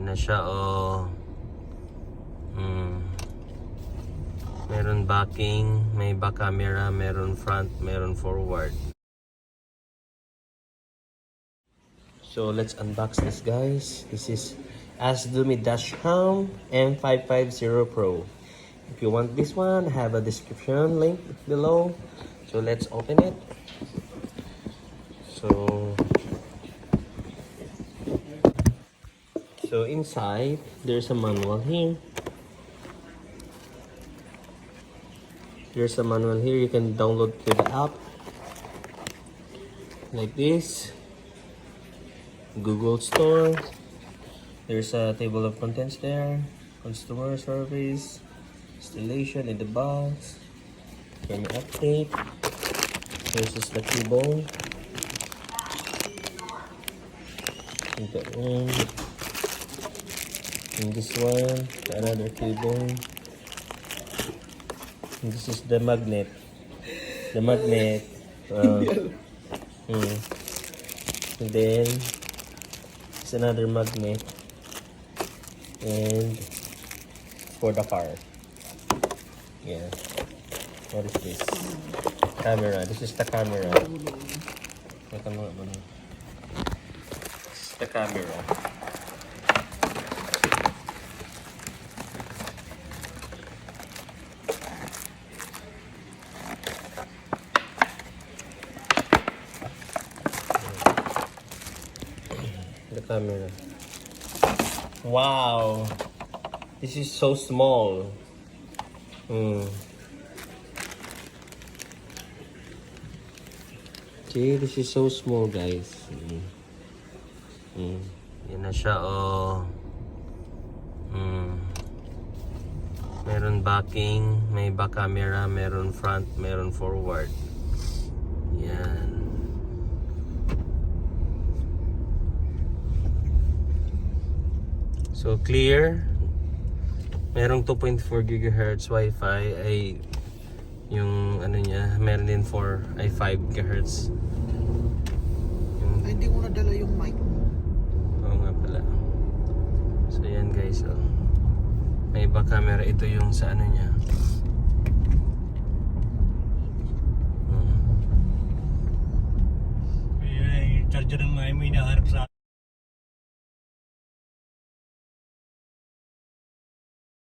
Yan na siya, oh. Meron backing, may back camera, meron front, meron forward. So let's unbox this, guys. This is AZDOME dashcam M550 Pro. If you want this one, I have a description link below. So let's open it. So inside, there's a manual here. There's a manual here. You can download to the app like this. Google Store. There's a table of contents there. Customer service. Installation in the box. Camera update. This is the cable. And this one, another cable. And this is the magnet. The magnet. And then it's another magnet. And for the car. Yeah. What is this? Camera. This is the camera. This is the camera. The camera. Wow, this is so small. See, this is so small, guys. Yan na siya, oh. Meron backing, may back camera, meron front, meron forward. Yan. So clear. Merong 2.4 GHz Wi-Fi ay yung ano niya, meron din 5 GHz. Ay, hindi mo nadala yung mic mo. Oo nga pala. So yan, guys, oh. May back camera, ito yung sa ano niya. Charger ng may hinaharap sa